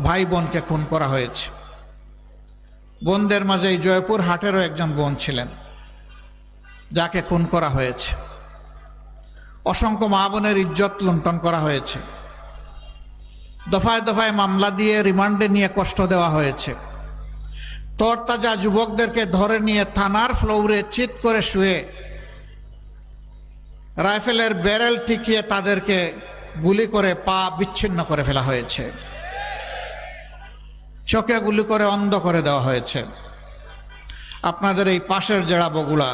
ভাই বোনকে খুন করা হয়েছে। বোনদের মাঝে এই জয়পুর হাটেরও একজন বোন ছিলেন যাকে খুন করা হয়েছে। অসংখ্য মা বোনের ইজ্জত লুণ্ঠন করা হয়েছে। দফায় দফায় মামলা দিয়ে রিমান্ডে নিয়ে কষ্ট দেওয়া হয়েছে। তরতাজা যুবকদেরকে ধরে নিয়ে থানার ফ্লোরে চিৎ করে শুয়ে রাইফেলের ব্যারেল টিকিয়ে তাদেরকে গুলি করে পা বিচ্ছিন্ন করে ফেলা হয়েছে। চোখে গুলি করে অন্ধ করে দেওয়া হয়েছে। আপনাদের এই পাশের জেলা বগুড়া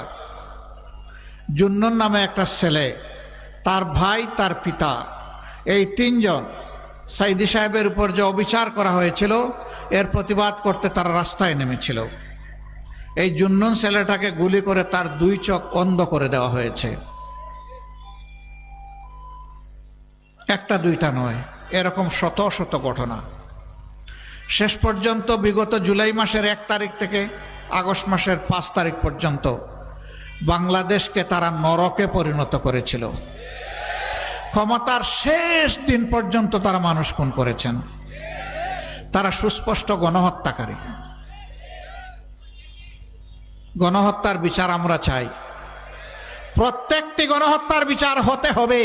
জুন্নন নামে একটা ছেলে, তার ভাই, তার পিতা, এই তিনজন সাইদি সাহেবের উপর যে অবিচার করা হয়েছিল এর প্রতিবাদ করতে তারা রাস্তায় নেমেছিল। এই জুন্নন ছেলেটাকে গুলি করে তার দুই চোখ অন্ধ করে দেওয়া হয়েছে। একটা দুইটা নয়, এরকম শত শত ঘটনা। শেষ পর্যন্ত বিগত জুলাই মাসের 1 তারিখ থেকে আগস্ট মাসের 5 তারিখ পর্যন্ত বাংলাদেশকে তারা নরকে পরিণত করেছিল। ক্ষমতার শেষ দিন পর্যন্ত তারা মানুষ খুন করেছেন। তারা সুস্পষ্ট গণহত্যাকারী। গণহত্যার বিচার আমরা চাই। প্রত্যেকটি গণহত্যার বিচার হতে হবে।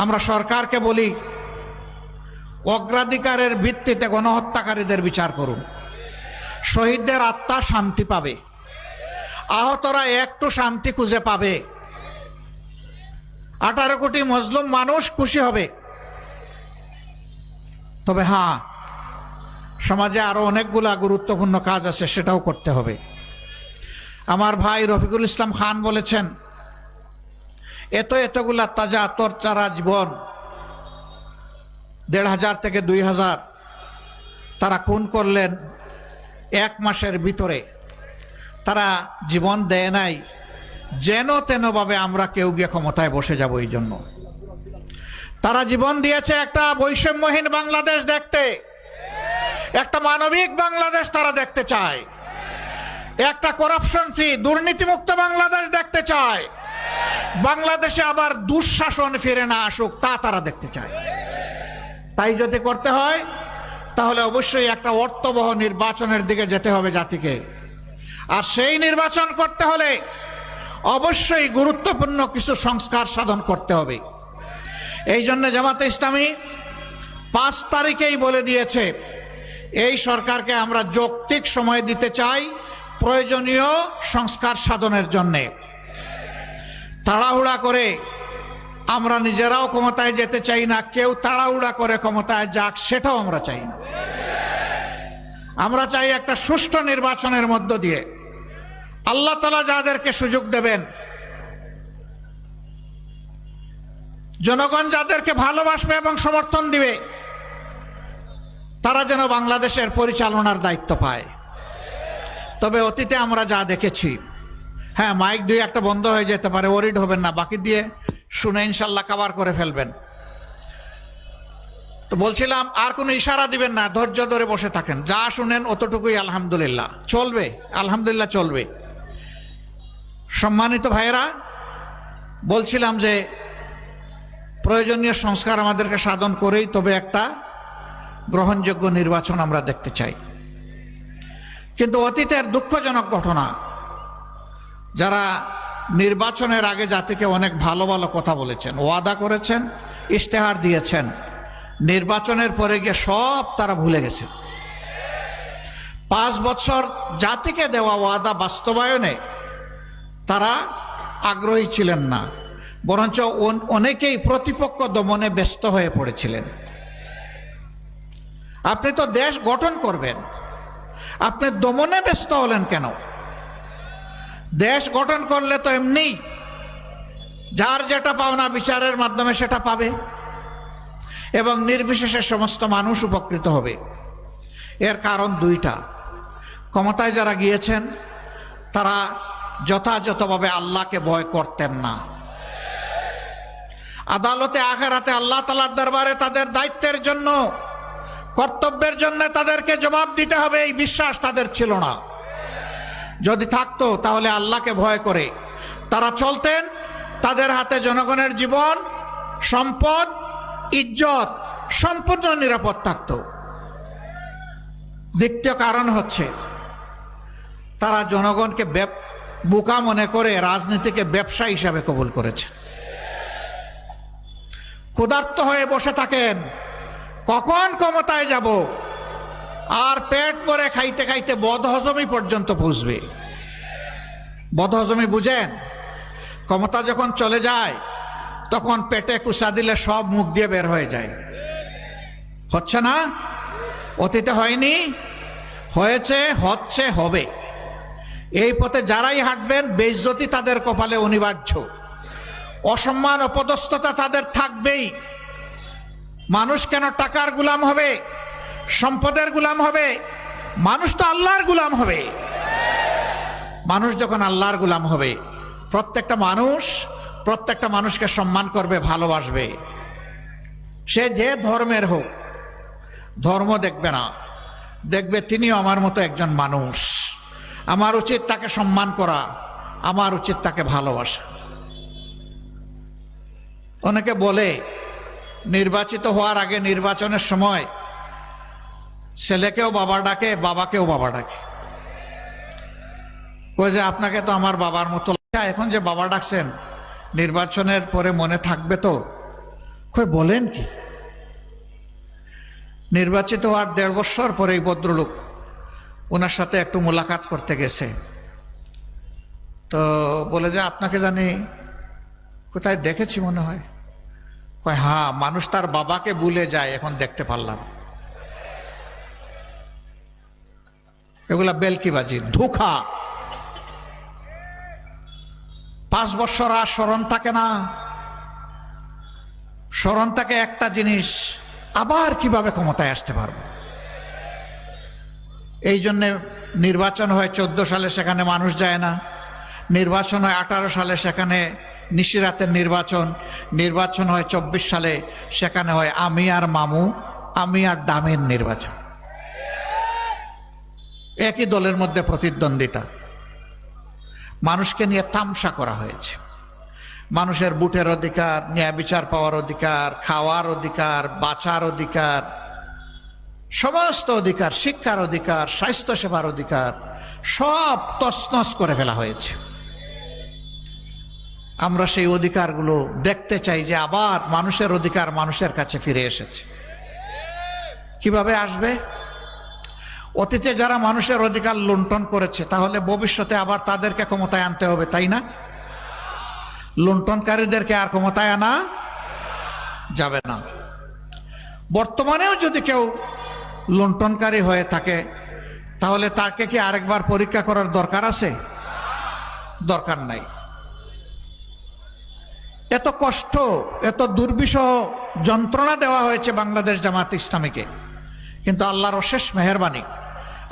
আমরা সরকারকে বলি, অগ্রাধিকারের ভিত্তিতে গণহত্যাকারীদের বিচার করুন। শহীদদের আত্মা শান্তি পাবে, আহতরা একটু শান্তি খুঁজে পাবে, 18 কোটি মজলুম মানুষ খুশি হবে। তবে হ্যাঁ, সমাজে আরো অনেকগুলা গুরুত্বপূর্ণ কাজ আছে, সেটাও করতে হবে। আমার ভাই রফিকুল ইসলাম খান বলেছেন, এতগুলা তাজা তরচারা জীবন, 1500 থেকে 2000 তারা খুন করলেন 1 মাসের ভিতরে। তারা জীবন দেয় নাই যেন তেন ভাবে আমরা কেউ গিয়ে ক্ষমতায় বসে যাব। এই জন্য তারা জীবন দিয়েছে একটা বৈষম্যহীন বাংলাদেশ দেখতে, একটা মানবিক বাংলাদেশ তারা দেখতে চায়, একটা করাপশন ফ্রি দুর্নীতিমুক্ত বাংলাদেশ দেখতে চায়। বাংলাদেশে আবার দুঃশাসন ফিরে না আসুক তা তারা দেখতে চায়। তাই যদি করতে হয় তাহলে অবশ্যই একটা অর্থবহ নির্বাচনের দিকে যেতে হবে জাতিকে। আর সেই নির্বাচন করতে হলে অবশ্যই গুরুত্বপূর্ণ কিছু সংস্কার সাধন করতে হবে। এই জন্য জামাতে ইসলামী 5 তারিখেই বলে দিয়েছে, এই সরকারকে আমরা যৌক্তিক সময় দিতে চাই প্রয়োজনীয় সংস্কার সাধনের জন্যে। তাড়াহুড়া করে আমরা নিজেরাও ক্ষমতায় যেতে চাই না, কেউ তাড়াহুড়া করে ক্ষমতায় যাক সেটাও আমরা চাই না। আমরা চাই একটা সুষ্ঠু নির্বাচনের মধ্য দিয়ে আল্লাহ তাআলা যাদেরকে সুযোগ দেবেন, জনগণ যাদেরকে ভালোবাসবে এবং সমর্থন দিবে, তারা যেন বাংলাদেশের পরিচালনার দায়িত্ব পায়। তবে অতীতে আমরা যা দেখেছি, হ্যাঁ মাইক 2-1টা বন্ধ হয়ে যেতে পারে, ওরিড হবেন না, বাকি দিয়ে শুনে ইনশাল্লাহ কভার করে ফেলবেন। তো বলছিলাম আর কোনো ইশারা দিবেন না, ধৈর্য ধরে বসে থাকেন, যা শুনেন অতটুকুই আলহামদুলিল্লাহ চলবে, আলহামদুলিল্লাহ চলবে। সম্মানিত ভাইয়েরা, বলছিলাম যে প্রয়োজনীয় সংস্কার আমাদেরকে সাধন করেই তবে একটা গ্রহণযোগ্য নির্বাচন আমরা দেখতে চাই। কিন্তু অতীতের দুঃখজনক ঘটনা, যারা নির্বাচনের আগে জাতিকে অনেক ভালো ভালো কথা বলেছেন, ওয়াদা করেছেন, ইশতেহার দিয়েছেন, নির্বাচনের পরে গিয়ে সব তারা ভুলে গেছে। 5 বছর জাতিকে দেওয়া ওয়াদা বাস্তবায়নে তারা আগ্রহী ছিলেন না, বরঞ্চ অনেকেই প্রতিপক্ষ দমনে ব্যস্ত হয়ে পড়েছিলেন। আপনি তো দেশ গঠন করবেন, আপনি দমনে ব্যস্ত হলেন কেন? দেশ গঠন করলে তো এমনি যার যেটা পাওনা বিচারের মাধ্যমে সেটা পাবে এবং নির্বিশেষে সমস্ত মানুষ উপকৃত হবে। এর কারণ 2টা। ক্ষমতায় যারা গিয়েছেন তারা যথাযথভাবে আল্লাহকে ভয় করতেন না। আদালতে আখিরাতে আল্লাহ তাআলার দরবারে তাদের দায়িত্বের জন্য, কর্তব্যের জন্য তাদেরকে জবাব দিতে হবে, এই বিশ্বাস তাদের ছিল না। যদি থাকতো তাহলে আল্লাহকে ভয় করে তারা চলতেন। তাদের হাতে জনগণের জীবন, সম্পদ ইজ্জত সম্পূর্ণ নিরাপদ থাকত। দ্বিতীয় কারণ হচ্ছে তারা জনগণকে বোকা মনে করে রাজনীতিকে ব্যবসা হিসাবে কবুল করেছে। ক্ষুধার্ত হয়ে বসে থাকেন, কখন ক্ষমতায় যাব, আর পেট ভরে খাইতে খাইতে বদহজমি পর্যন্ত পৌঁছবে। বদহজমি বুঝেন? ক্ষমতা যখন চলে যায় তখন পেটে কুসা দিলে সব মুখ দিয়ে বের হয়ে যায়। হচ্ছে না? অতীতে হয়নি? হয়েছে, হচ্ছে, হবে। এই পথে যারাই হাঁটবেন বেইজ্জতি তাদের কপালে অনিবার্য, অসম্মান অপদস্থতা তাদের থাকবেই। মানুষ কেন টাকার গোলাম হবে, সম্পদের গোলাম হবে? মানুষ তো আল্লাহর গোলাম হবে। মানুষ যখন আল্লাহর গোলাম হবে, প্রত্যেকটা মানুষকে সম্মান করবে, ভালোবাসবে। সে যে ধর্মের হোক, ধর্ম দেখবে না, দেখবে তিনিও আমার মতো একজন মানুষ, আমার উচিত তাকে সম্মান করা, আমার উচিত তাকে ভালোবাসা। অনেকে বলে নির্বাচিত হওয়ার আগে নির্বাচনের সময় ছেলেকেও বাবা ডাকে, বাবাকেও বাবা ডাকে। ওই যে আপনাকে তো আমার বাবার মতো লাগে, এখন যে বাবা ডাকছেন নির্বাচনের পরে মনে থাকবে তো? কই বলেন কি? নির্বাচিত হওয়ার 1.5 বছর পরে এই ভদ্রলোক ওনার সাথে একটু মোলাকাত করতে গেছে, তো বলে যে আপনাকে জানি কোথায় দেখেছি মনে হয়। কয় হ্যাঁ, মানুষ তার বাবাকে ভুলে যায়, এখন দেখতে পারলাম। এগুলা বেলকিবাজি, ধোঁকা। 5 বছর আর স্মরণ থাকে না। স্মরণ থাকে একটা জিনিস, আবার কিভাবে ক্ষমতায় আসতে পারবো। এই জন্যে নির্বাচন হয় 14 সালে, সেখানে মানুষ যায় না। নির্বাচন হয় 18 সালে, সেখানে নিশিরাতের নির্বাচন হয় 24 সালে, সেখানে হয় আমি আর মামু, আমি আর ডামের নির্বাচন। একই দলের মধ্যে প্রতিদ্বন্দ্বিতা। মানুষকে নিয়ে তামসা করা হয়েছে। মানুষের ভোটের অধিকার, ন্যায় বিচার পাওয়ার অধিকার, খাওয়ার অধিকার, বাঁচার অধিকার, সমস্ত অধিকার, শিক্ষার অধিকার, স্বাস্থ্য সেবার অধিকার সব তছনছ করে ফেলা হয়েছে। আমরা সেই অধিকারগুলো দেখতে চাই যে আবার মানুষের অধিকার মানুষের কাছে ফিরে এসেছে। কিভাবে আসবে? অতীতে যারা মানুষের অধিকার লুণ্ঠন করেছে, তাহলে ভবিষ্যতে আবার তাদেরকে ক্ষমতায় আনতে হবে, তাই না? লুণ্ঠনকারীদেরকে আর ক্ষমতায় আনা যাবে না। বর্তমানেও যদি কেউ লুণ্ঠনকারী হয়ে থাকে, তাহলে তাকে কি আরেকবার পরীক্ষা করার দরকার আছে? দরকার নাই। এত কষ্ট, এত দুর্বিষহ যন্ত্রণা দেওয়া হয়েছে বাংলাদেশ জামাত ইসলামীকে, কিন্তু আল্লাহর অশেষ মেহেরবানি,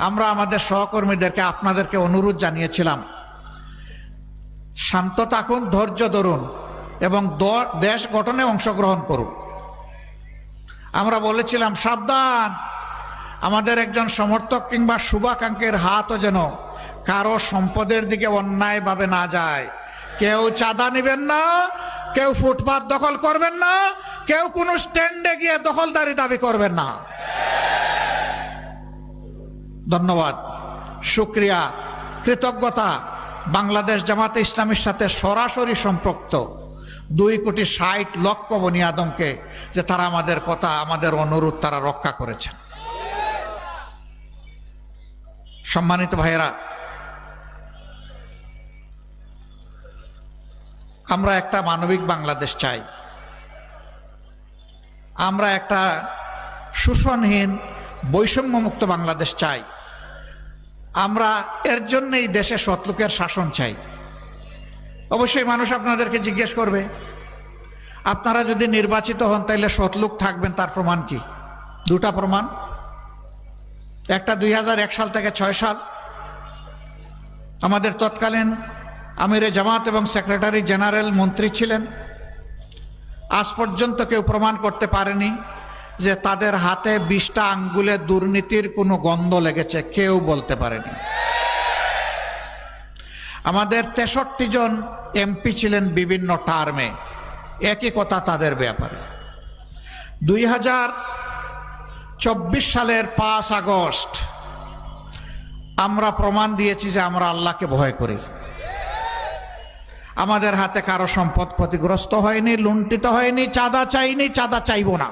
আমরা আমাদের সহকর্মীদেরকে, আপনাদেরকে অনুরোধ জানিয়েছিলাম, শান্ত থাকুন, ধৈর্য ধরুন এবং দেশ গঠনে অংশগ্রহণ করুন। আমরা বলেছিলাম সাবধান, আমাদের একজন সমর্থক কিংবা শুভাকাঙ্ক্ষীর হাতও যেন কারো সম্পদের দিকে অন্যায়ভাবে না যায়। কেউ চাঁদা নেবেন না, কেউ ফুটপাত দখল করবেন না, কেউ কোনো স্ট্যান্ডে গিয়ে দখলদারি দাবি করবেন না। ধন্যবাদ, শুকরিয়া, কৃতজ্ঞতা বাংলাদেশ জামাতে ইসলামীর সাথে সরাসরি সম্পৃক্ত 2,60,00,000 বনি আদমকে, যে তারা আমাদের কথা, আমাদের অনুরোধ তারা রক্ষা করেছেন। সম্মানিত ভাইয়েরা, আমরা একটা মানবিক বাংলাদেশ চাই। আমরা একটা শোষণহীন, বৈষম্যমুক্ত বাংলাদেশ চাই। আমরা এর জন্যই দেশে সৎলোকের শাসন চাই। অবশ্যই মানুষ আপনাদেরকে জিজ্ঞেস করবে, আপনারা যদি নির্বাচিত হন তাহলে সৎলোক থাকবেন, তার প্রমাণ কি? 2টা প্রমাণ। একটা 2001 সাল থেকে 6 সাল আমাদের তৎকালীন আমিরে জামাত এবং সেক্রেটারি জেনারেল মন্ত্রী ছিলেন। আজ পর্যন্ত কেউ প্রমাণ করতে পারেনি যে তাদের হাতে 20টা আঙ্গুলে দুর্নীতির কোনো গন্ধ লেগেছে, কেউ বলতে পারেনি। আমাদের 63 জন এমপি ছিলেন বিভিন্ন টার্মে, একই কথা তাদের ব্যাপারে। 2024 সালের 5 আগস্ট আমরা প্রমাণ দিয়েছি যে আমরা আল্লাহকে ভয় করি। আমাদের হাতে কারো সম্পদ ক্ষতিগ্রস্ত হয়নি, লুণ্ঠিত হয়নি, চাঁদা চাইনি, চাঁদা চাইব না।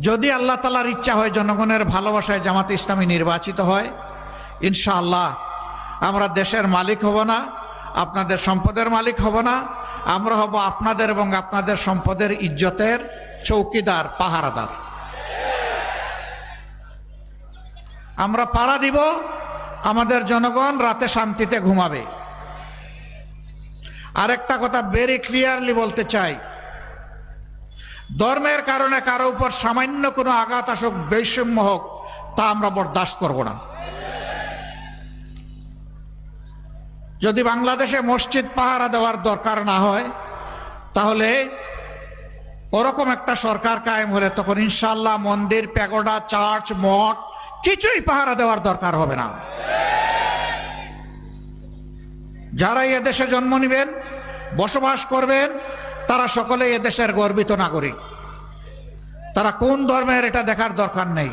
যদি আল্লাহ তাআলার ইচ্ছা হয়, জনগণের ভালোবাসায় জামাতে ইসলামী নির্বাচিত হয়, ইনশাআল্লাহ আমরা দেশের মালিক হব না, আপনাদের সম্পদের মালিক হব না, আমরা হব আপনাদের এবং আপনাদের সম্পদের ইজ্জতের চৌকিদার, পাহারাদার। আমরা পাহারা দিব, আমাদের জনগণ রাতে শান্তিতে ঘুমাবে। আরেকটা কথা ভেরি ক্লিয়ারলি বলতে চাই, ধর্মের কারণে কারো উপর সামান্য কোনো আঘাত আসুক, বৈষম্য হোক, তা আমরা বরদাস্ত করব না। যদি বাংলাদেশে মসজিদ পাহারা দেওয়ার দরকার না হয়, তাহলে ওরকম একটা সরকার কায়েম হলে তখন ইনশাআল্লাহ মন্দির, প্যাগোডা, চার্চ, মঠ কিছুই পাহারা দেওয়ার দরকার হবে না। যারা এদেশে জন্ম নেবেন, বসবাস করবেন, তারা সকলে এদেশের গর্বিত নাগরিক। তারা কোন ধর্মের এটা দেখার দরকার নেই।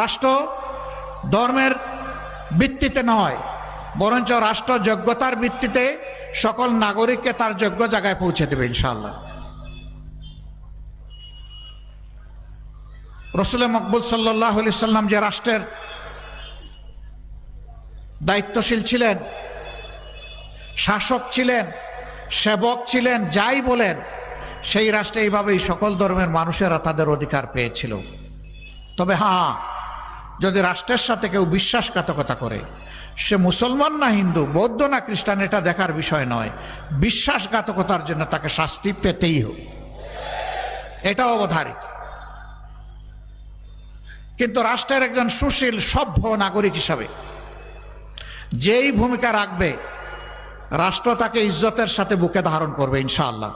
রাষ্ট্র ধর্মের ভিত্তিতে নয়, বরঞ্চ রাষ্ট্র যোগ্যতার ভিত্তিতে সকল নাগরিককে তার যোগ্য জায়গায় পৌঁছে দেবে ইনশাআল্লাহ। রাসূল মকবুল সাল্লাল্লাহু আলাইহি সাল্লাম যে রাষ্ট্রের দায়িত্বশীল ছিলেন, শাসক ছিলেন, সেবক ছিলেন, যাই বলেন, সেই রাষ্ট্রে এইভাবেই সকল ধর্মের মানুষেরা তাদের অধিকার পেয়েছিল। তবে হ্যাঁ, যদি রাষ্ট্রের সাথে কেউ বিশ্বাসঘাতকতা করে, সে মুসলমান না হিন্দু, বৌদ্ধ না খ্রিস্টান, এটা দেখার বিষয় নয়, বিশ্বাসঘাতকতার জন্য তাকে শাস্তি পেতেই হবে, এটা অবধারিত। কিন্তু রাষ্ট্রের একজন সুশীল সভ্য নাগরিক হিসাবে যেই ভূমিকা রাখবে, রাষ্ট্র তাকে ইজ্জতের সাথে বুকে ধারণ করবে ইনশাআল্লাহ।